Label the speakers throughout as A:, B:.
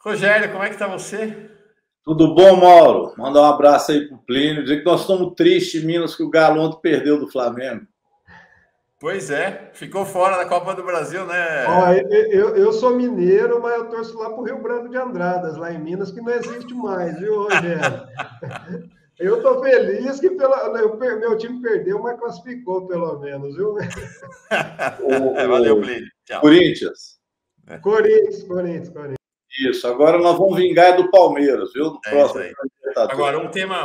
A: Rogério, como é que tá você?
B: Tudo bom, Mauro? Mandar um abraço aí pro Plínio. Dizer que nós estamos tristes em Minas que o Galo ontem perdeu do Flamengo.
A: Pois é, ficou fora da Copa do Brasil,
C: Ó,
A: né?
C: eu sou mineiro, mas eu torço lá para o Rio Branco de Andradas, lá em Minas, que não existe mais, viu, Rogério? Eu estou feliz que meu time perdeu, mas classificou pelo menos, viu?
A: Valeu,
B: O
A: Plínio. Tchau.
B: Corinthians.
C: Corinthians.
B: Isso. Agora nós vamos vingar do Palmeiras, viu? No
A: É isso
B: próximo
A: aí.
B: Libertadores.
A: Agora,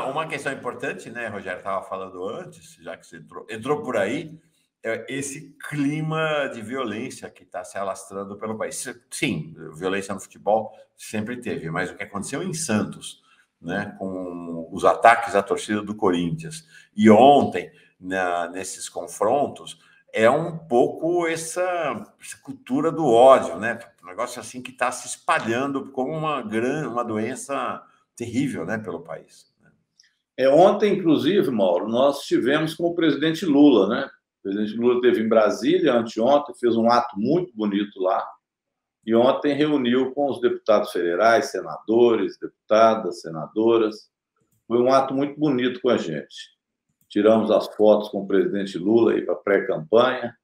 A: uma questão importante, né, Rogério, estava falando antes, já que você entrou por aí, é esse clima de violência que está se alastrando pelo país. Sim, violência no futebol sempre teve, mas o que aconteceu em Santos, né, com os ataques à torcida do Corinthians, e ontem, nesses confrontos, é um pouco essa cultura do ódio, né? Um negócio assim que está se espalhando como uma doença terrível, né, pelo país.
B: Ontem, inclusive, Mauro, nós estivemos com o presidente Lula, né? O presidente Lula esteve em Brasília anteontem, fez um ato muito bonito lá, e ontem reuniu com os deputados federais, senadores, deputadas, senadoras. Foi um ato muito bonito com a gente. Tiramos as fotos com o presidente Lula aí para pré-campanha.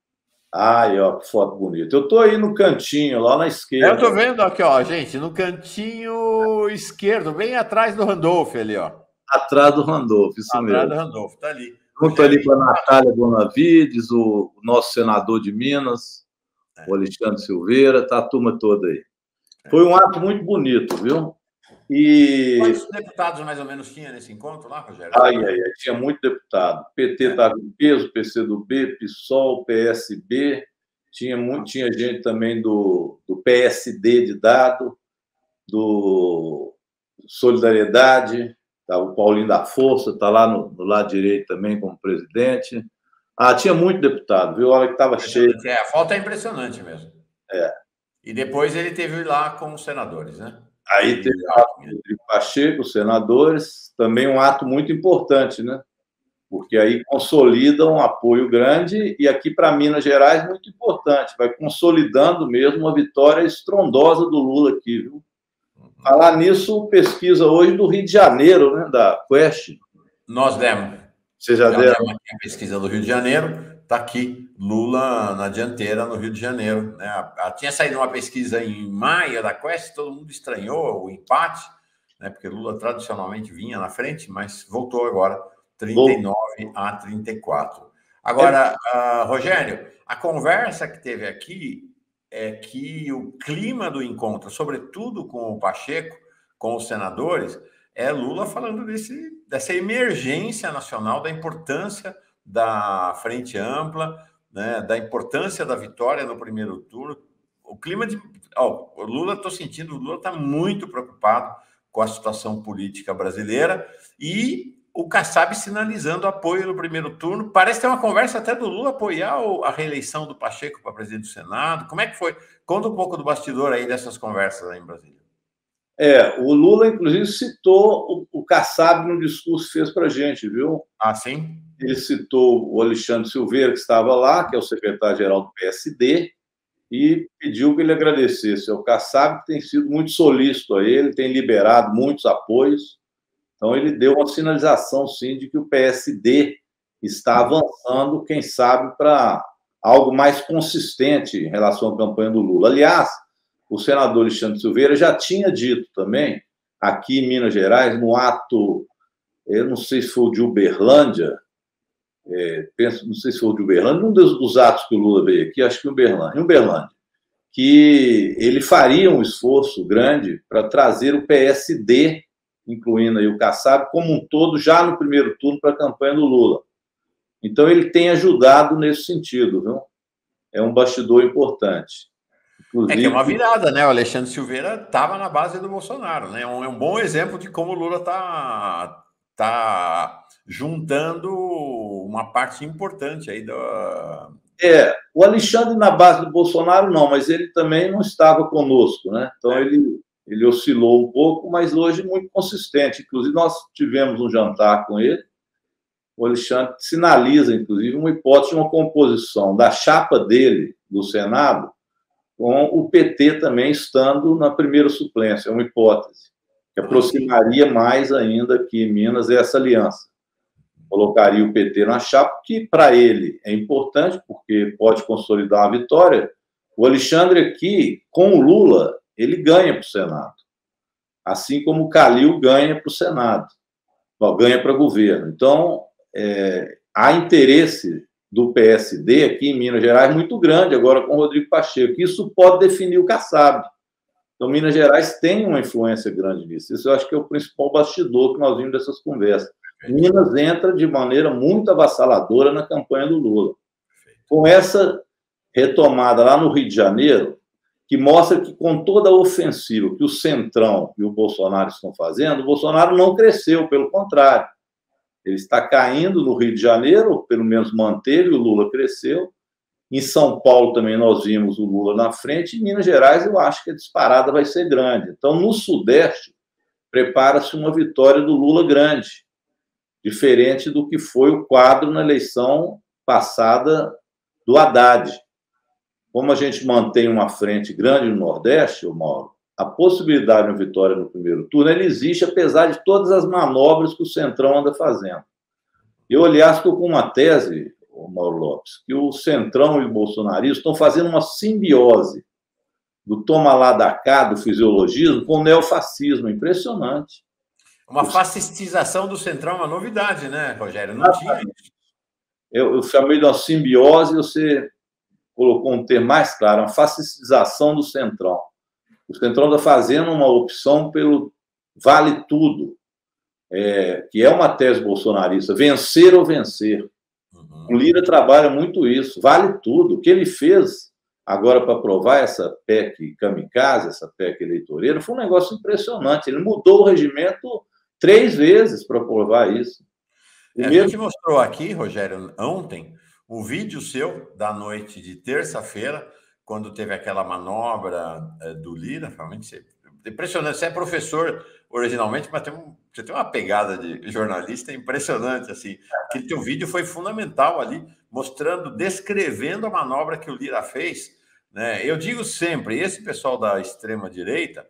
B: Ai, ó, que foto bonita. Eu estou aí no cantinho, lá na esquerda.
A: Eu estou vendo aqui, ó, gente, no cantinho esquerdo, bem atrás do Randolph ali, ó.
B: Atrás do Randolph, isso
A: Atrás
B: mesmo.
A: do Randolph, tá ali.
B: Junto ali com a Natália Bonavides, o nosso senador de Minas, o Alexandre Silveira, tá a turma toda aí. Foi um ato muito bonito, viu? E
A: quantos deputados mais ou menos tinha nesse encontro lá, Rogério?
B: tinha muito deputado. PT estava em peso, PCdoB, PSOL, PSB, tinha gente também do PSD de Dado, do Solidariedade, tá, o Paulinho da Força está lá no lado direito também como presidente. Tinha muito deputado, viu? A hora que estava cheio.
A: A foto é impressionante mesmo. E depois ele teve lá com os senadores, né?
B: Aí teve o ato do Rodrigo Pacheco, os senadores, também um ato muito importante, né? Porque aí consolida um apoio grande e aqui para Minas Gerais muito importante, vai consolidando mesmo uma vitória estrondosa do Lula aqui, viu? Falar nisso, pesquisa hoje do Rio de Janeiro, né, da Quest.
A: Nós demos.
B: Você já deu?
A: Demos aqui a pesquisa do Rio de Janeiro, está aqui, Lula na dianteira no Rio de Janeiro. Né? Tinha saído uma pesquisa em maio da Quest, todo mundo estranhou o empate, né? Porque Lula tradicionalmente vinha na frente, mas voltou agora, 39-34. Agora, Rogério, a conversa que teve aqui é que o clima do encontro, sobretudo com o Pacheco, com os senadores, é Lula falando dessa emergência nacional, da importância da frente ampla, né, da importância da vitória no primeiro turno. O clima de... o Lula, estou sentindo, o Lula está muito preocupado com a situação política brasileira e o Kassab sinalizando apoio no primeiro turno. Parece ter uma conversa até do Lula apoiar a reeleição do Pacheco para presidente do Senado. Como é que foi? Conta um pouco do bastidor aí dessas conversas aí em Brasília.
B: O Lula, inclusive, citou o Kassab no discurso que fez para a gente, viu?
A: Sim?
B: Ele citou o Alexandre Silveira, que estava lá, que é o secretário-geral do PSD, e pediu que ele agradecesse ao Kassab, que tem sido muito solícito a ele, tem liberado muitos apoios. Então, ele deu uma sinalização, sim, de que o PSD está avançando, quem sabe, para algo mais consistente em relação à campanha do Lula. Aliás, o senador Alexandre Silveira já tinha dito também, aqui em Minas Gerais, no ato, eu não sei se foi o de Uberlândia, não sei se foi o de Uberlândia, um dos atos que o Lula veio aqui, acho que em Uberlândia, que ele faria um esforço grande para trazer o PSD, incluindo aí o Kassab, como um todo, já no primeiro turno para a campanha do Lula. Então, ele tem ajudado nesse sentido, viu? É um bastidor importante.
A: Inclusive... que é uma virada, né? O Alexandre Silveira estava na base do Bolsonaro, né? É um bom exemplo de como o Lula tá juntando uma parte importante aí da...
B: O Alexandre na base do Bolsonaro não, mas ele também não estava conosco, né? Então ele oscilou um pouco, mas hoje muito consistente. Inclusive, nós tivemos um jantar com ele. O Alexandre sinaliza, inclusive, uma hipótese de uma composição da chapa dele, do Senado, com o PT também estando na primeira suplência. É uma hipótese que aproximaria mais ainda aqui em Minas essa aliança. Colocaria o PT na chapa, que para ele é importante, porque pode consolidar a vitória. O Alexandre aqui, com o Lula, ele ganha para o Senado. Assim como o Calil ganha para o Senado. Ganha para governo. Então, há interesse do PSD aqui em Minas Gerais muito grande, agora com o Rodrigo Pacheco. Isso pode definir o Kassab. Então, Minas Gerais tem uma influência grande nisso. Isso eu acho que é o principal bastidor que nós vimos dessas conversas. Minas entra de maneira muito avassaladora na campanha do Lula. Com essa retomada lá no Rio de Janeiro, que mostra que com toda a ofensiva que o Centrão e o Bolsonaro estão fazendo, o Bolsonaro não cresceu, pelo contrário. Ele está caindo no Rio de Janeiro, pelo menos manteve, o Lula cresceu. Em São Paulo também nós vimos o Lula na frente, em Minas Gerais eu acho que a disparada vai ser grande. Então, no Sudeste, prepara-se uma vitória do Lula grande, diferente do que foi o quadro na eleição passada do Haddad. Como a gente mantém uma frente grande no Nordeste, Mauro, a possibilidade de uma vitória no primeiro turno ela existe, apesar de todas as manobras que o Centrão anda fazendo. Eu, aliás, estou com uma tese, Mauro Lopes, que o Centrão e o bolsonarismo estão fazendo uma simbiose do toma lá da cá, do fisiologismo, com o neofascismo. Impressionante.
A: Uma fascistização do Centrão é uma novidade, né, Rogério? Não tinha isso.
B: Eu chamei de uma simbiose, você colocou um termo mais claro, uma fascistização do Centrão. O Centrão está fazendo uma opção pelo vale tudo, que é uma tese bolsonarista, vencer ou vencer. O Lira trabalha muito isso, vale tudo. O que ele fez agora para aprovar essa PEC kamikaze, essa PEC eleitoreira, foi um negócio impressionante. Ele mudou o regimento 3 vezes para aprovar isso.
A: A gente mostrou aqui, Rogério, ontem, um vídeo seu da noite de terça-feira, quando teve aquela manobra do Lira. Realmente impressionante. Você é professor originalmente, mas você tem uma pegada de jornalista impressionante. Assim. Aquele teu vídeo foi fundamental ali, mostrando, descrevendo a manobra que o Lira fez. Né? Eu digo sempre, esse pessoal da extrema-direita,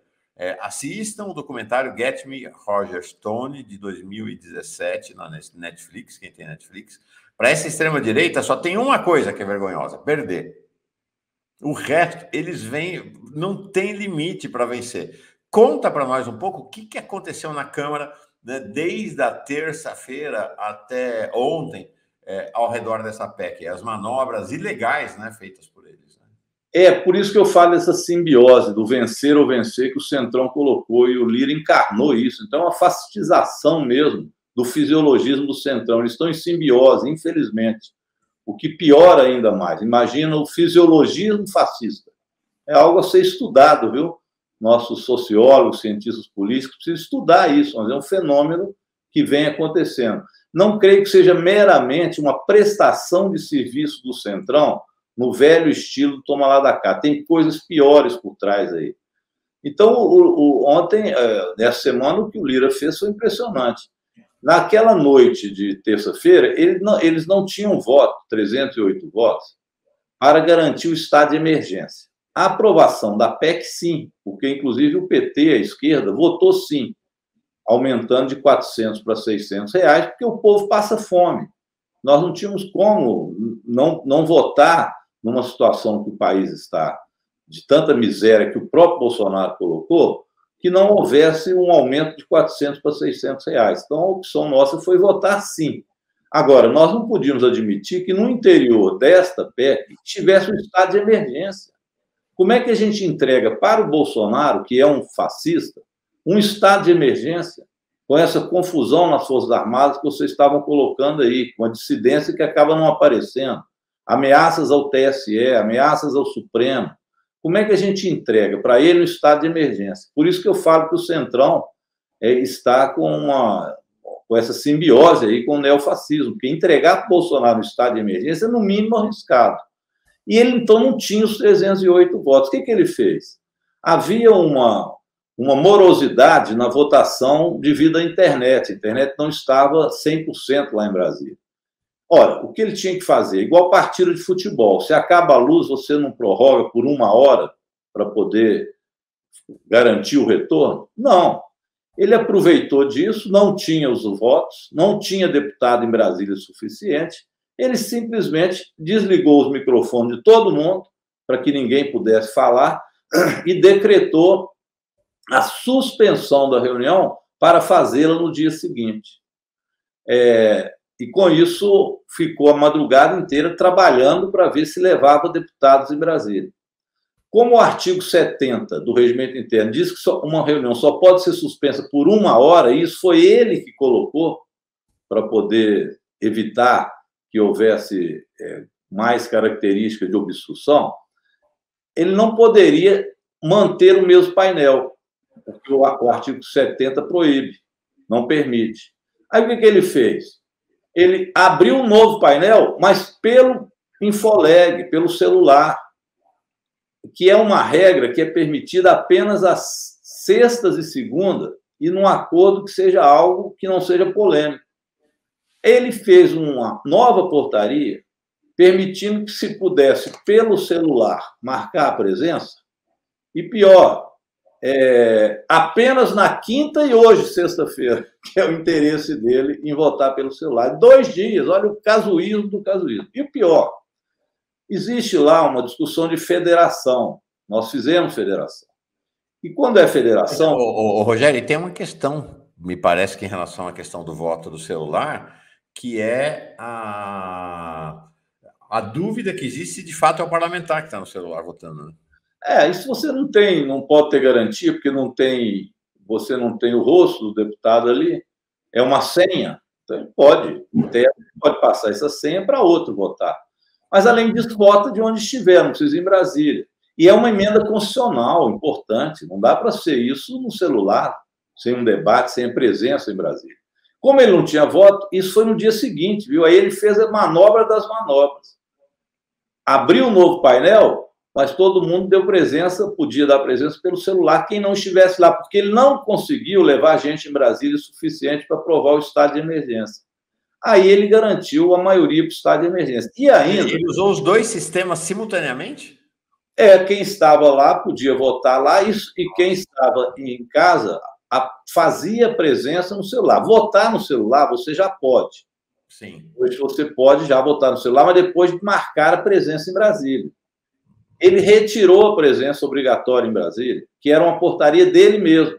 A: assistam o documentário Get Me, Roger Stone, de 2017, na Netflix, quem tem Netflix. Para essa extrema-direita, só tem uma coisa que é vergonhosa: perder. O resto, eles vêm, não tem limite para vencer. Conta para nós um pouco o que aconteceu na Câmara, né, desde a terça-feira até ontem, ao redor dessa PEC, as manobras ilegais, né, feitas por eles. Né?
B: Por isso que eu falo dessa simbiose do vencer ou vencer que o Centrão colocou e o Lira encarnou isso. Então, é uma fascistização mesmo do fisiologismo do Centrão. Eles estão em simbiose, infelizmente. O que piora ainda mais. Imagina o fisiologismo fascista. É algo a ser estudado, viu? Nossos sociólogos, cientistas políticos precisam estudar isso, mas é um fenômeno que vem acontecendo. Não creio que seja meramente uma prestação de serviço do Centrão no velho estilo do toma lá da cá. Tem coisas piores por trás aí. Então, ontem, nessa semana, o que o Lira fez foi impressionante. Naquela noite de terça-feira, eles não tinham voto, 308 votos, para garantir o estado de emergência. A aprovação da PEC, sim, porque, inclusive, o PT, a esquerda, votou sim, aumentando de R$400 para R$600, porque o povo passa fome. Nós não tínhamos como não votar numa situação que o país está de tanta miséria que o próprio Bolsonaro colocou, que não houvesse um aumento de R$400 para R$600. Então, a opção nossa foi votar sim. Agora, nós não podíamos admitir que no interior desta PEC tivesse um estado de emergência. Como é que a gente entrega para o Bolsonaro, que é um fascista, um estado de emergência, com essa confusão nas Forças Armadas que vocês estavam colocando aí, com a dissidência que acaba não aparecendo, ameaças ao TSE, ameaças ao Supremo? Como é que a gente entrega para ele um estado de emergência? Por isso que eu falo que o Centrão está com essa simbiose aí com o neofascismo, porque entregar para o Bolsonaro um estado de emergência é, no mínimo, arriscado. E ele, então, não tinha os 308 votos. O que ele fez? Havia uma morosidade na votação devido à internet. A internet não estava 100% lá em Brasília. Ora, o que ele tinha que fazer? Igual partida de futebol. Se acaba a luz, você não prorroga por 1 hora para poder garantir o retorno? Não. Ele aproveitou disso, não tinha os votos, não tinha deputado em Brasília suficiente, ele simplesmente desligou os microfones de todo mundo, para que ninguém pudesse falar, e decretou a suspensão da reunião para fazê-la no dia seguinte. E, com isso, ficou a madrugada inteira trabalhando para ver se levava deputados em Brasília. Como o artigo 70 do Regimento Interno diz que uma reunião só pode ser suspensa por 1 hora, e isso foi ele que colocou para poder evitar que houvesse mais características de obstrução, ele não poderia manter o mesmo painel, porque o artigo 70 proíbe, não permite. Aí o que ele fez? Ele abriu um novo painel, mas pelo Infoleg, pelo celular, que é uma regra que é permitida apenas às sextas e segundas, e num acordo que seja algo que não seja polêmico. Ele fez uma nova portaria permitindo que se pudesse, pelo celular, marcar a presença, e pior, apenas na quinta e hoje, sexta-feira, que é o interesse dele em votar pelo celular. 2 dias, olha o casuísmo do casuísmo. E o pior, existe lá uma discussão de federação. Nós fizemos federação. E quando é federação...
A: Rogério, tem uma questão, me parece que em relação à questão do voto do celular, que é a dúvida que existe se de fato é o parlamentar que está no celular votando, né?
B: Isso você não pode ter garantia, porque você não tem o rosto do deputado ali, é uma senha, então pode passar essa senha para outro votar. Mas, além disso, vota de onde estiver, não precisa ir em Brasília. E é uma emenda constitucional importante, não dá para ser isso no celular, sem um debate, sem a presença em Brasília. Como ele não tinha voto, isso foi no dia seguinte, viu? Aí ele fez a manobra das manobras. Abriu um novo painel, mas todo mundo deu presença, podia dar presença pelo celular, quem não estivesse lá, porque ele não conseguiu levar gente em Brasília o suficiente para aprovar o estado de emergência. Aí ele garantiu a maioria para o estado de emergência. E ainda...
A: Ele usou os 2 sistemas simultaneamente?
B: Quem estava lá podia votar lá, e quem estava em casa fazia presença no celular. Votar no celular você já pode.
A: Sim.
B: Hoje você pode já votar no celular, mas depois de marcar a presença em Brasília. Ele retirou a presença obrigatória em Brasília, que era uma portaria dele mesmo,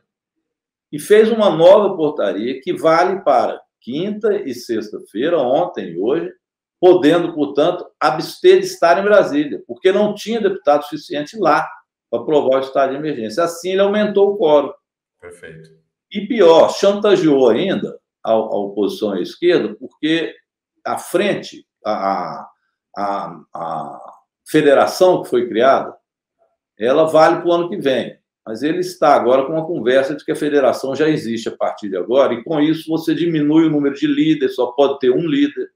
B: e fez uma nova portaria que vale para quinta e sexta-feira, ontem e hoje, podendo, portanto, abster de estar em Brasília, porque não tinha deputado suficiente lá para aprovar o estado de emergência. Assim, ele aumentou o quórum.
A: Perfeito.
B: E pior, chantageou ainda a oposição à esquerda, porque a frente, a federação que foi criada, ela vale para o ano que vem. Mas ele está agora com uma conversa de que a federação já existe a partir de agora, e com isso você diminui o número de líderes, só pode ter um líder.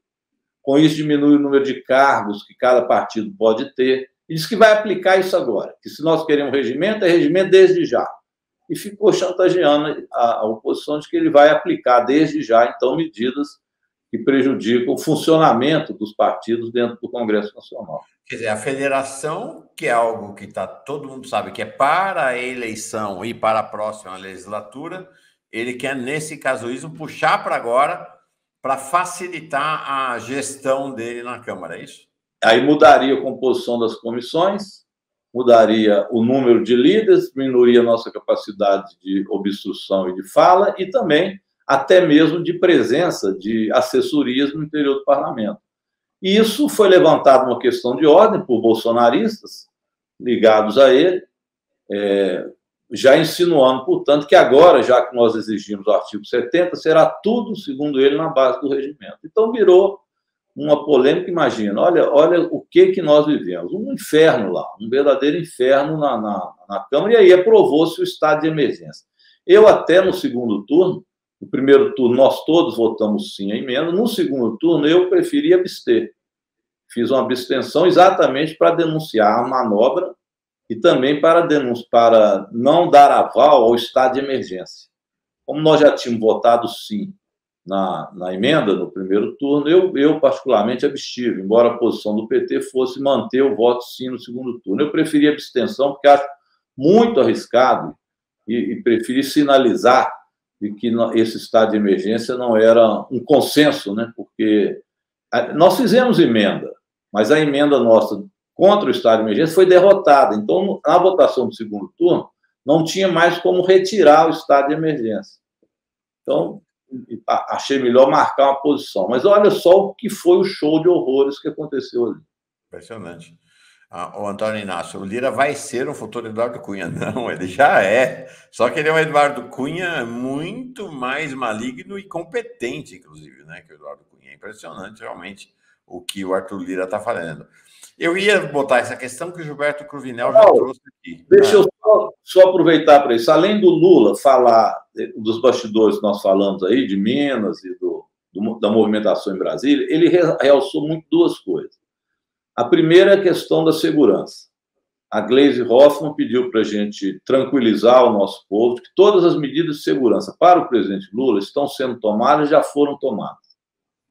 B: Com isso diminui o número de cargos que cada partido pode ter. E diz que vai aplicar isso agora, que se nós queremos regimento, é regimento desde já. E ficou chantageando a oposição de que ele vai aplicar desde já, então, medidas que prejudicam o funcionamento dos partidos dentro do Congresso Nacional.
A: Quer dizer, a federação, que é algo que todo mundo sabe que é para a eleição e para a próxima legislatura, ele quer, nesse casuísmo, puxar para agora para facilitar a gestão dele na Câmara, é isso?
B: Aí mudaria a composição das comissões, mudaria o número de líderes, diminuiria a nossa capacidade de obstrução e de fala, e também até mesmo de presença de assessorias no interior do parlamento. E isso foi levantado uma questão de ordem por bolsonaristas ligados a ele, já insinuando, portanto, que agora, já que nós exigimos o artigo 70, será tudo, segundo ele, na base do regimento. Então, virou uma polêmica, imagina, olha o que nós vivemos, um inferno lá, um verdadeiro inferno na Câmara, e aí aprovou-se o estado de emergência. Eu até no segundo turno, no primeiro turno nós todos votamos sim a emenda, no segundo turno eu preferi abster. Fiz uma abstenção exatamente para denunciar a manobra e também para não dar aval ao estado de emergência. Como nós já tínhamos votado sim na emenda, no primeiro turno, eu particularmente abstive, embora a posição do PT fosse manter o voto sim no segundo turno. Eu preferi a abstenção, porque acho muito arriscado e preferi sinalizar de que esse estado de emergência não era um consenso, né? Porque nós fizemos emenda, mas a emenda nossa contra o estado de emergência foi derrotada. Então, na votação do segundo turno, não tinha mais como retirar o estado de emergência. Então, achei melhor marcar uma posição. Mas olha só o que foi o show de horrores que aconteceu ali.
A: Impressionante. O Antônio Inácio, o Lira vai ser um futuro Eduardo Cunha. Não, ele já é. Só que ele é um Eduardo Cunha muito mais maligno e competente, inclusive, né, que o Eduardo Cunha. É impressionante, realmente, o que o Arthur Lira está fazendo. Eu ia botar essa questão que o Gilberto Cruvinel já trouxe aqui.
B: Deixa eu só aproveitar para isso. Além do Lula falar dos bastidores que nós falamos aí, de Minas e da movimentação em Brasília, ele realçou muito duas coisas. A primeira é a questão da segurança. A Gleisi Hoffmann pediu para a gente tranquilizar o nosso povo, que todas as medidas de segurança para o presidente Lula estão sendo tomadas e já foram tomadas.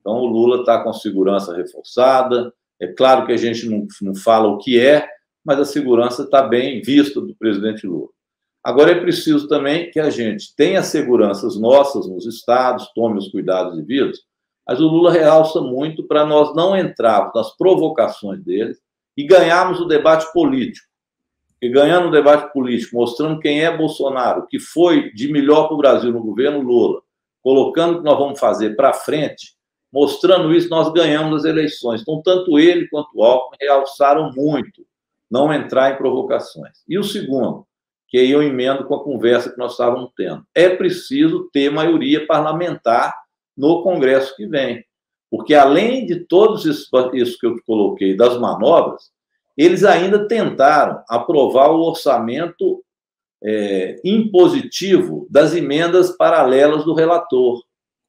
B: Então, o Lula está com segurança reforçada. É claro que a gente não fala o que é, mas a segurança está bem vista do presidente Lula. Agora, é preciso também que a gente tenha seguranças nossas nos estados, tome os cuidados devidos, mas o Lula realça muito para nós não entrarmos nas provocações deles e ganharmos o debate político. E ganhando o debate político, mostrando quem é Bolsonaro, o que foi de melhor para o Brasil no governo Lula, colocando o que nós vamos fazer para frente, mostrando isso, nós ganhamos as eleições. Então, tanto ele quanto o Alckmin realçaram muito não entrar em provocações. E o segundo, que aí eu emendo com a conversa que nós estávamos tendo, é preciso ter maioria parlamentar no Congresso que vem. Porque, além de todos isso que eu coloquei, das manobras, eles ainda tentaram aprovar o orçamento impositivo das emendas paralelas do relator,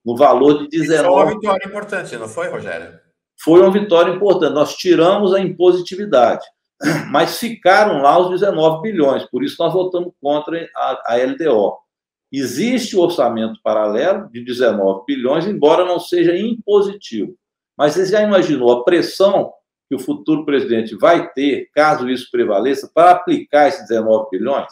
B: no valor de 19...
A: Foi uma vitória importante, não foi, Rogério?
B: Foi uma vitória importante. Nós tiramos a impositividade, mas ficaram lá os 19 bilhões, por isso nós votamos contra a LDO. Existe o orçamento paralelo de 19 bilhões, embora não seja impositivo. Mas você já imaginou a pressão que o futuro presidente vai ter, caso isso prevaleça, para aplicar esses 19 bilhões?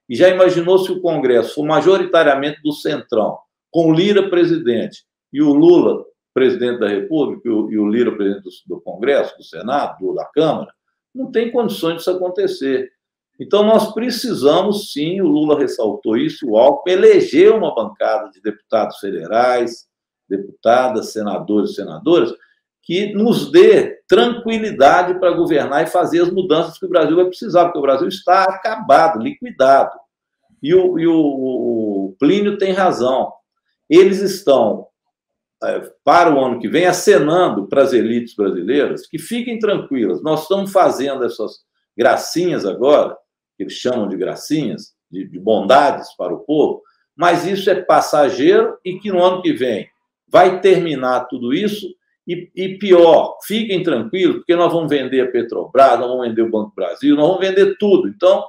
B: E já imaginou se o Congresso for majoritariamente do Centrão, com o Lira presidente e o Lula presidente da República e o Lira presidente do Congresso, do Senado, da Câmara? Não tem condições disso acontecer. Então, nós precisamos, sim, o Lula ressaltou isso, o Alckmin elegeu uma bancada de deputados federais, deputadas, senadores e senadoras, que nos dê tranquilidade para governar e fazer as mudanças que o Brasil vai precisar, porque o Brasil está acabado, liquidado. E o Plínio tem razão. Eles estão, para o ano que vem, acenando para as elites brasileiras que fiquem tranquilas. Nós estamos fazendo essas gracinhas agora, que eles chamam de gracinhas, de bondades para o povo, mas isso é passageiro e que no ano que vem vai terminar tudo isso e pior, fiquem tranquilos, porque nós vamos vender a Petrobras, nós vamos vender o Banco do Brasil, nós vamos vender tudo. Então,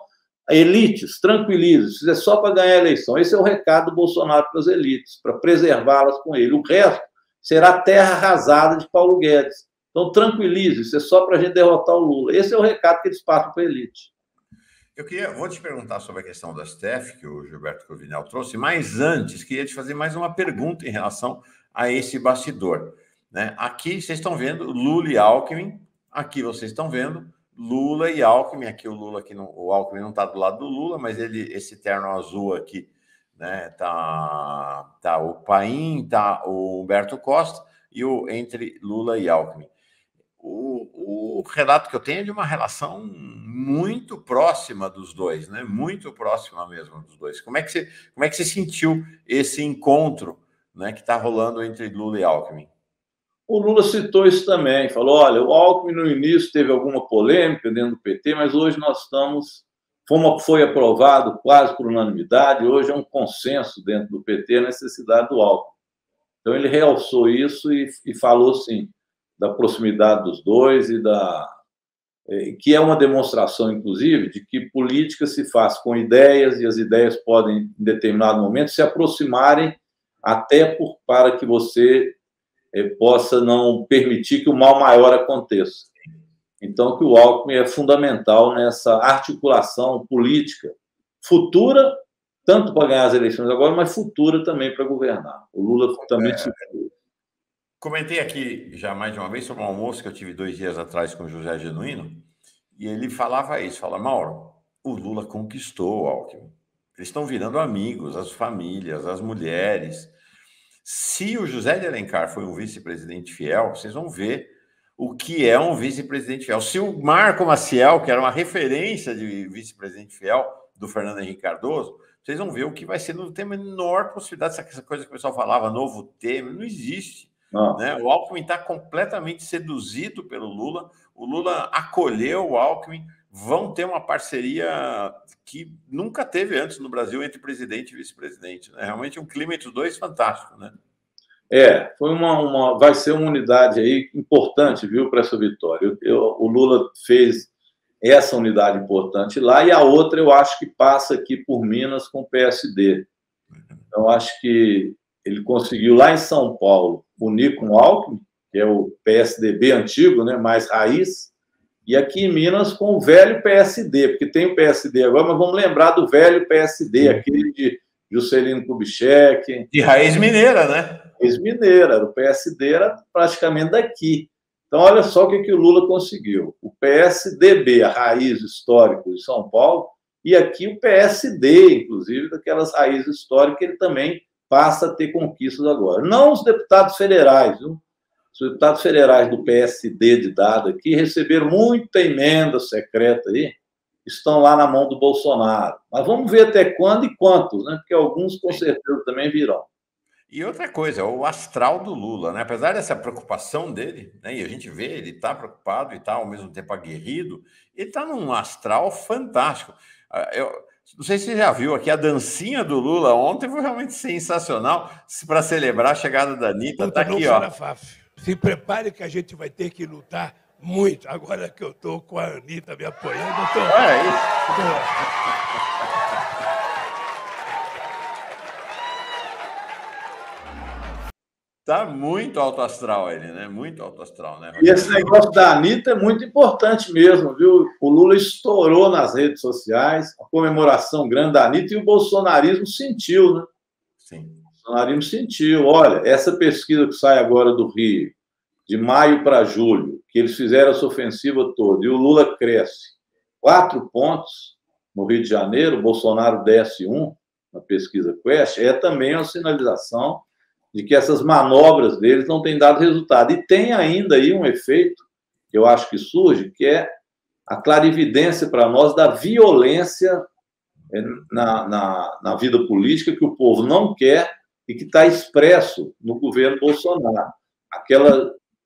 B: elites, tranquilizem, isso é só para ganhar a eleição. Esse é o recado do Bolsonaro para as elites, para preservá-las com ele. O resto será terra arrasada de Paulo Guedes. Então, tranquilize, isso é só para a gente derrotar o Lula. Esse é o recado que eles passam para a elite.
A: Vou te perguntar sobre a questão da STF, que o Gilberto Cruvinel trouxe, mas antes, queria te fazer mais uma pergunta em relação a esse bastidor. Né? Aqui vocês estão vendo Lula e Alckmin, aqui vocês estão vendo Lula e Alckmin, aqui o Lula, aqui o Alckmin não está do lado do Lula, mas esse terno azul aqui, né, tá o Paim, tá o Humberto Costa, e entre Lula e Alckmin. O relato que eu tenho é de uma relação muito próxima dos dois, né? Muito próxima mesmo dos dois. Como é que você sentiu esse encontro, né, que está rolando entre Lula e Alckmin?
B: O Lula citou isso também, falou, olha, o Alckmin no início teve alguma polêmica dentro do PT, mas hoje foi aprovado quase por unanimidade, hoje é um consenso dentro do PT a necessidade do Alckmin. Então ele realçou isso e falou, sim, da proximidade dos dois que é uma demonstração, inclusive, de que política se faz com ideias e as ideias podem, em determinado momento, se aproximarem até para que você possa não permitir que o mal maior aconteça. Então, que o Alckmin é fundamental nessa articulação política futura, tanto para ganhar as eleições agora, mas futura também para governar. O Lula também se...
A: Comentei aqui já mais de uma vez sobre um almoço que eu tive 2 dias atrás com o José Genuíno, e ele falava isso, fala, Mauro, o Lula conquistou o Alckmin. Eles estão virando amigos, as famílias, as mulheres. Se o José de Alencar foi um vice-presidente fiel, vocês vão ver o que é um vice-presidente fiel. Se o Marco Maciel, que era uma referência de vice-presidente fiel do Fernando Henrique Cardoso, vocês vão ver o que vai ser. Não tem a menor possibilidade. Essa coisa que o pessoal falava, novo Temer, não existe. Não. Né? O Alckmin está completamente seduzido pelo Lula. O Lula acolheu o Alckmin. Vão ter uma parceria que nunca teve antes no Brasil entre presidente e vice-presidente. Né? Realmente um clima entre os dois fantástico, né?
B: Foi vai ser uma unidade aí importante, viu, para essa vitória. O Lula fez essa unidade importante lá, e a outra eu acho que passa aqui por Minas com o PSD. Então, acho que ele conseguiu lá em São Paulo unir com o Alckmin, que é o PSDB antigo, né, mais raiz, e aqui em Minas com o velho PSD, porque tem o PSD agora, mas vamos lembrar do velho PSD, aquele de Juscelino Kubitschek.
A: De raiz mineira, né?
B: Raiz mineira, o PSD era praticamente daqui. Então, olha só o que o Lula conseguiu. O PSDB, a raiz histórica de São Paulo, e aqui o PSD, inclusive, daquelas raízes históricas, ele também passa a ter conquistas agora. Não os deputados federais, viu? Os deputados federais do PSD de dado aqui receberam muita emenda secreta aí, estão lá na mão do Bolsonaro. Mas vamos ver até quando e quantos, né? Porque alguns com certeza também virão.
A: E outra coisa, o astral do Lula, né? Apesar dessa preocupação dele, né? E a gente vê, ele está preocupado e está ao mesmo tempo aguerrido, ele está num astral fantástico. Eu não sei se você já viu aqui, a dancinha do Lula ontem foi realmente sensacional para celebrar a chegada da Anitta. Está aqui, ó.
D: Se prepare que a gente vai ter que lutar muito. Agora que eu estou com a Anitta me apoiando, eu estou...
A: É isso. Tá muito alto astral ele, né? Muito alto astral, né?
B: E esse negócio da Anitta é muito importante mesmo, viu? O Lula estourou nas redes sociais, a comemoração grande da Anitta, e o bolsonarismo sentiu, né?
A: Sim.
B: O bolsonarismo sentiu. Olha, essa pesquisa que sai agora do Rio, de maio para julho, que eles fizeram essa ofensiva toda, e o Lula cresce 4 pontos no Rio de Janeiro, o Bolsonaro desce 1 na pesquisa Quest, é também uma sinalização de que essas manobras deles não têm dado resultado. E tem ainda aí um efeito, que eu acho que surge, que é a clarividência para nós da violência na vida política que o povo não quer e que está expresso no governo Bolsonaro.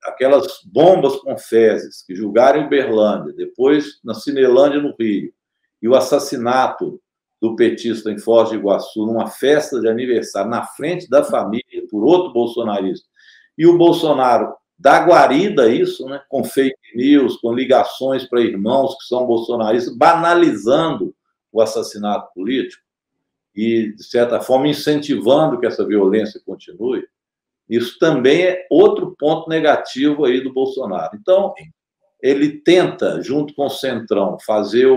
B: Aquelas bombas com fezes que julgaram em Uberlândia, depois na Cinelândia, no Rio, e o assassinato do petista em Foz do Iguaçu, numa festa de aniversário, na frente da família, por outro bolsonarista, e o Bolsonaro dá guarida a isso, né, com fake news, com ligações para irmãos que são bolsonaristas, banalizando o assassinato político e, de certa forma, incentivando que essa violência continue. Isso também é outro ponto negativo aí do Bolsonaro. Então, ele tenta, junto com o Centrão, fazer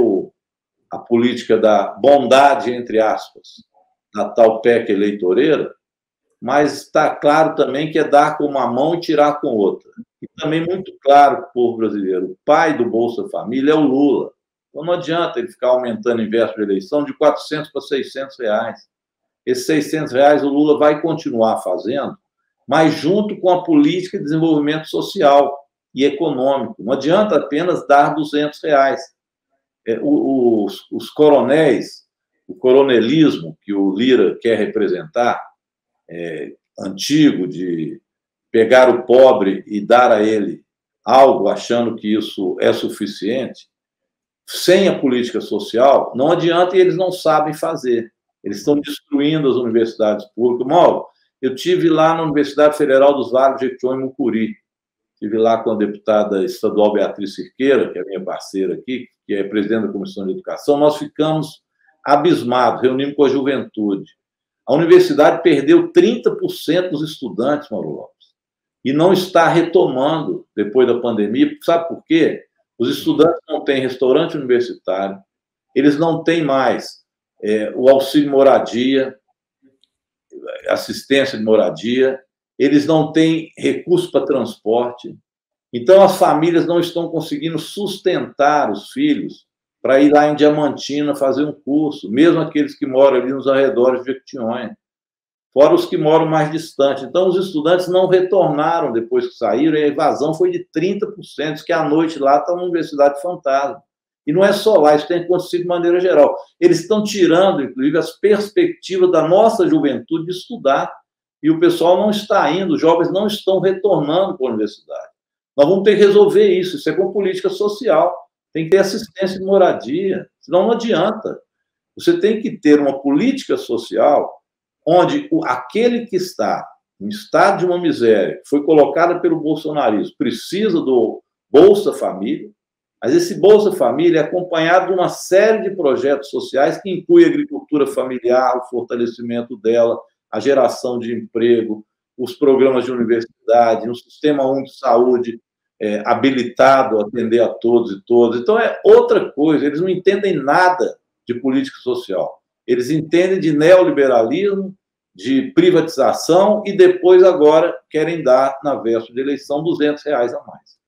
B: a política da bondade, entre aspas, da tal PEC eleitoreira, mas está claro também que é dar com uma mão e tirar com outra. E também muito claro para o povo brasileiro, o pai do Bolsa Família é o Lula. Então não adianta ele ficar aumentando em véspera de eleição de 400 para 600 reais. Esses 600 reais o Lula vai continuar fazendo, mas junto com a política de desenvolvimento social e econômico. Não adianta apenas dar 200 reais. Os coronéis, o coronelismo que o Lira quer representar, antigo, de pegar o pobre e dar a ele algo achando que isso é suficiente, sem a política social, não adianta e eles não sabem fazer. Eles estão destruindo as universidades públicas. Mauro, eu tive lá na Universidade Federal dos Vales de Jequitinhonha, em Mucuri. Estive lá com a deputada estadual Beatriz Cirqueira, que é minha parceira aqui, que é presidente da Comissão de Educação. Nós ficamos abismados, reunimos com a juventude. A universidade perdeu 30% dos estudantes, Mauro Lopes, e não está retomando depois da pandemia. Sabe por quê? Os estudantes não têm restaurante universitário, eles não têm mais o auxílio moradia, assistência de moradia, eles não têm recurso para transporte. Então, as famílias não estão conseguindo sustentar os filhos para ir lá em Diamantina fazer um curso, mesmo aqueles que moram ali nos arredores de Jequitinhonha, fora os que moram mais distante. Então, os estudantes não retornaram depois que saíram, e a evasão foi de 30%, que à noite lá está uma universidade fantasma. E não é só lá, isso tem acontecido de maneira geral. Eles estão tirando, inclusive, as perspectivas da nossa juventude de estudar, e o pessoal não está indo, os jovens não estão retornando para a universidade. Nós vamos ter que resolver isso é com política social, tem que ter assistência de moradia, senão não adianta. Você tem que ter uma política social onde aquele que está em estado de uma miséria, foi colocada pelo bolsonarismo, precisa do Bolsa Família, mas esse Bolsa Família é acompanhado de uma série de projetos sociais que inclui a agricultura familiar, o fortalecimento dela, a geração de emprego, os programas de universidade, um sistema único de saúde habilitado a atender a todos e todas. Então, é outra coisa, eles não entendem nada de política social. Eles entendem de neoliberalismo, de privatização e depois agora querem dar, na véspera de eleição, R$200 a mais.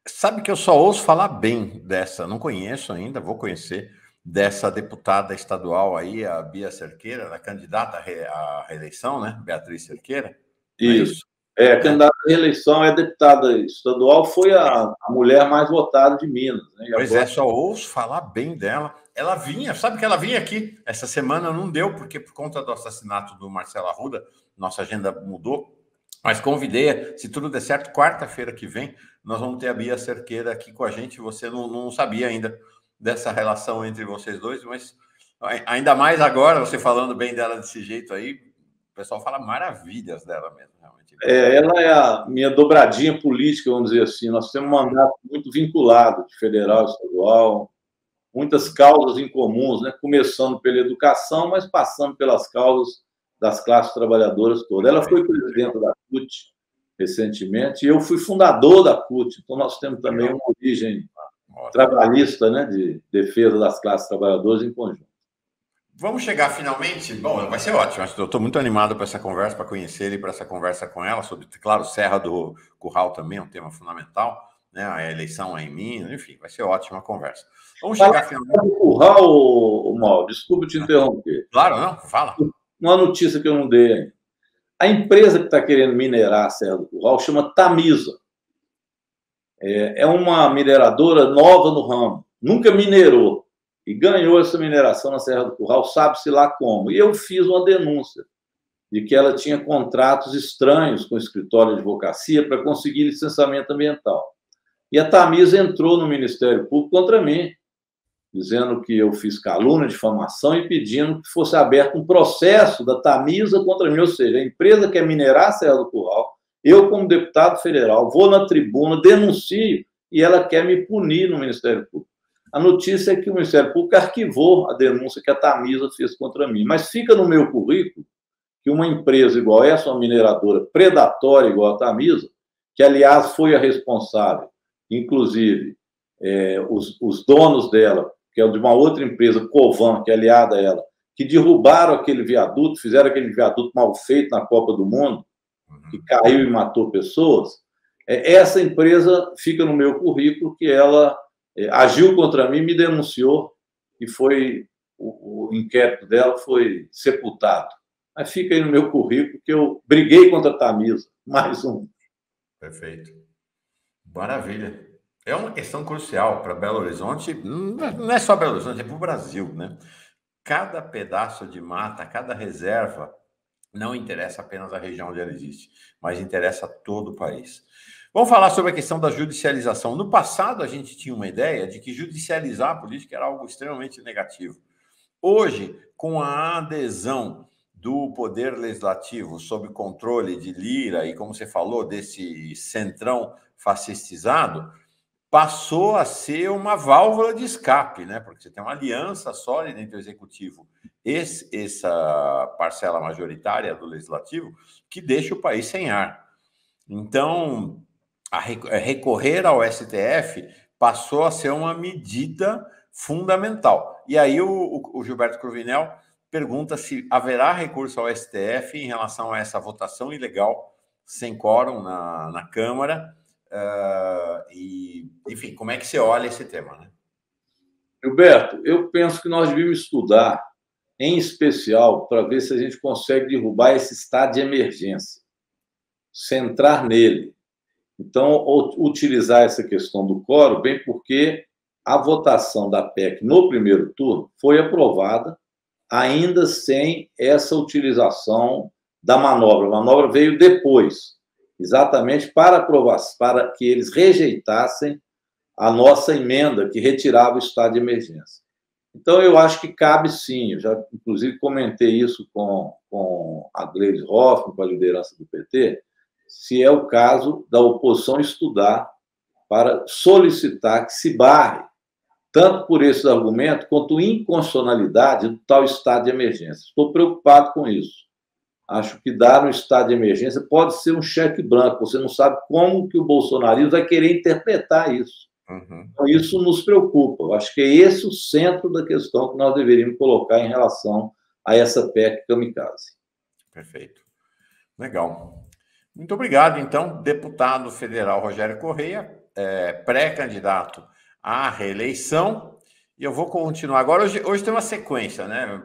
A: Sabe que eu só ouço falar bem dessa, não conheço ainda, vou conhecer, dessa deputada estadual aí, a Bia Cerqueira, a candidata à reeleição, né? Beatriz Cerqueira.
B: Isso. A candidata à reeleição é deputada estadual, foi a mulher mais votada de Minas. Né?
A: Pois agora... só ouço falar bem dela. Ela vinha, sabe que ela vinha aqui. Essa semana não deu, porque por conta do assassinato do Marcelo Arruda, nossa agenda mudou. Mas convidei, se tudo der certo, quarta-feira que vem, nós vamos ter a Bia Cerqueira aqui com a gente. Você não sabia ainda dessa relação entre vocês dois, mas ainda mais agora, você falando bem dela desse jeito aí, o pessoal fala maravilhas dela mesmo, realmente.
B: Ela é a minha dobradinha política, vamos dizer assim. Nós temos um mandato muito vinculado, de federal, estadual, muitas causas em comuns, né? Começando pela educação, mas passando pelas causas das classes trabalhadoras todas. Ela foi presidenta da CUT recentemente, e eu fui fundador da CUT, então nós temos também uma origem trabalhista, né, de defesa das classes trabalhadoras em conjunto.
A: Vamos chegar finalmente? Bom, vai ser ótimo. Eu estou muito animado para essa conversa, para conhecer ele, para essa conversa com ela, sobre, claro, Serra do Curral também é um tema fundamental, né? A eleição é em Minas, enfim, vai ser ótima a conversa. Vamos chegar finalmente.
B: Serra do Curral, Mauro, desculpa te interromper.
A: Claro, não, fala.
B: Uma notícia que eu não dei ainda. A empresa que está querendo minerar a Serra do Curral chama Tamisa. É uma mineradora nova no ramo, nunca minerou, e ganhou essa mineração na Serra do Curral, sabe-se lá como. E eu fiz uma denúncia de que ela tinha contratos estranhos com o escritório de advocacia para conseguir licenciamento ambiental. E a Tamisa entrou no Ministério Público contra mim, dizendo que eu fiz calúnia, difamação e pedindo que fosse aberto um processo da Tamisa contra mim, ou seja, a empresa quer minerar a Serra do Curral, eu, como deputado federal, vou na tribuna, denuncio e ela quer me punir no Ministério Público. A notícia é que o Ministério Público arquivou a denúncia que a Tamisa fez contra mim, mas fica no meu currículo que uma empresa igual essa, uma mineradora predatória igual a Tamisa, que, aliás, foi a responsável, inclusive, os donos dela, que é de uma outra empresa, Covan, que é aliada a ela, que derrubaram aquele viaduto, fizeram aquele viaduto mal feito na Copa do Mundo, que caiu e matou pessoas. Essa empresa fica no meu currículo que ela agiu contra mim, me denunciou e o inquérito dela foi sepultado. Mas fica aí no meu currículo que eu briguei contra a Tamisa. Mais um.
A: Perfeito. Maravilha. É uma questão crucial para Belo Horizonte, não é só Belo Horizonte, é para o Brasil, né? Cada pedaço de mata, cada reserva, não interessa apenas a região onde ela existe, mas interessa a todo o país. Vamos falar sobre a questão da judicialização. No passado, a gente tinha uma ideia de que judicializar a política era algo extremamente negativo. Hoje, com a adesão do Poder Legislativo sob controle de Lira e, como você falou, desse centrão fascistizado, passou a ser uma válvula de escape, né? Porque você tem uma aliança sólida entre o executivo e essa parcela majoritária do legislativo que deixa o país sem ar. Então, recorrer ao STF passou a ser uma medida fundamental. E aí o Gilberto Cruvinel pergunta se haverá recurso ao STF em relação a essa votação ilegal sem quórum na Câmara. Enfim, como é que você olha esse tema, né?
B: Gilberto, eu penso que nós devíamos estudar, em especial, para ver se a gente consegue derrubar esse estado de emergência, centrar nele. Então, utilizar essa questão do quórum, bem porque a votação da PEC no primeiro turno foi aprovada ainda sem essa utilização da manobra. A manobra veio depois, exatamente para que eles rejeitassem a nossa emenda que retirava o estado de emergência. Então, eu acho que cabe sim, eu já, inclusive, comentei isso com a Gleisi Hoffmann, com a liderança do PT, se é o caso da oposição estudar para solicitar que se barre, tanto por esse argumento, quanto inconstitucionalidade do tal estado de emergência. Estou preocupado com isso. Acho que dar um estado de emergência pode ser um cheque branco. Você não sabe como que o bolsonarismo vai querer interpretar isso. Então, isso nos preocupa. Eu acho que é esse o centro da questão que nós deveríamos colocar em relação a essa PEC kamikaze.
A: Perfeito. Legal. Muito obrigado, então, deputado federal Rogério Correia, pré-candidato à reeleição. E eu vou continuar agora. Hoje tem uma sequência, né?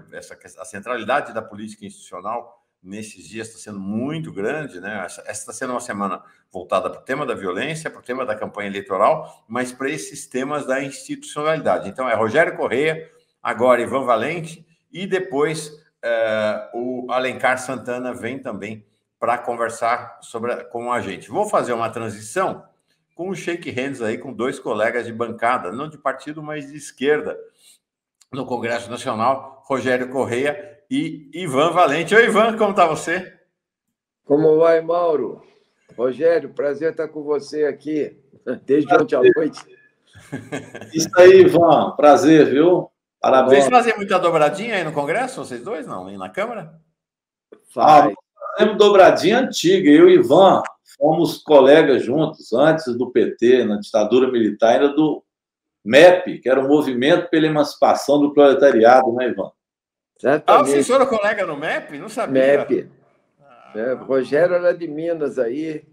A: A centralidade da política institucional nesses dias está sendo muito grande, né? Essa está sendo uma semana voltada para o tema da violência, para o tema da campanha eleitoral, mas para esses temas da institucionalidade. Então, é Rogério Correia, agora Ivan Valente, e depois o Alencar Santana vem também para conversar com a gente. Vou fazer uma transição com um shake hands aí com dois colegas de bancada, não de partido, mas de esquerda, no Congresso Nacional, Rogério Correia e Ivan Valente. Oi, Ivan, como está você?
E: Como vai, Mauro? Rogério, prazer estar com você aqui, desde ontem à noite.
B: Isso aí, Ivan, prazer, viu? Parabéns.
A: Vocês fazem muita dobradinha aí no Congresso, vocês dois, não? E na Câmara?
E: Faz.
B: Fazemos dobradinha antiga. Eu e Ivan fomos colegas juntos, antes do PT, na ditadura militar, ainda do MEP, que era o Movimento pela Emancipação do Proletariado, né, Ivan?
E: Exatamente.
A: Vocês foram colega no MEP? Não sabia.
E: MEP. O Rogério era de Minas aí,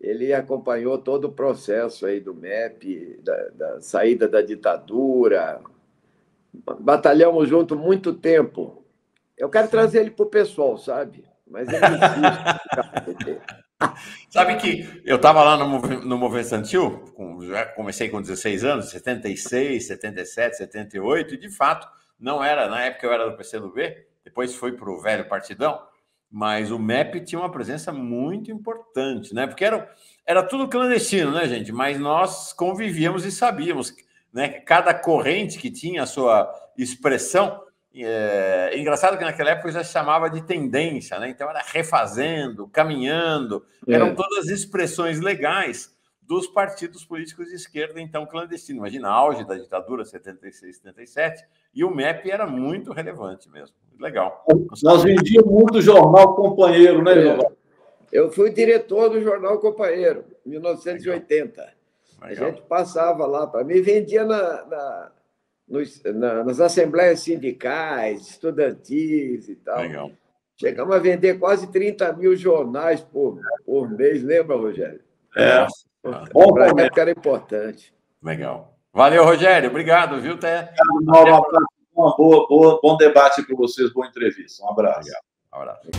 E: ele acompanhou todo o processo aí do MEP, da saída da ditadura. Batalhamos junto muito tempo. Eu quero trazer ele para o pessoal, sabe? Mas ele insiste.
A: Sabe que eu estava lá no Movimento Estudantil, já comecei com 16 anos, 76, 77, 78, e de fato, não era, na época eu era do PCdoB, depois foi para o velho partidão, mas o MEP tinha uma presença muito importante, né? Porque era tudo clandestino, né, gente? Mas nós convivíamos e sabíamos, né, que cada corrente que tinha a sua expressão. Engraçado que naquela época já se chamava de tendência, né? Então era refazendo, caminhando, eram todas expressões legais dos partidos políticos de esquerda, então clandestino. Imagina, auge da ditadura, 76, 77, e o MEP era muito relevante mesmo. Legal.
B: Nós vendíamos muito jornal Companheiro, né, João?
E: Eu fui diretor do Jornal Companheiro, em 1980. Legal. A gente passava lá, para mim, vendia nas assembleias sindicais, estudantis e tal.
A: Legal.
E: Chegamos a vender quase 30 mil jornais por mês, lembra, Rogério?
B: Bom,
E: para a época era importante.
A: Legal. Valeu, Rogério. Obrigado, viu?
B: Bom debate para vocês, boa entrevista. Um abraço.
A: Legal. Um abraço.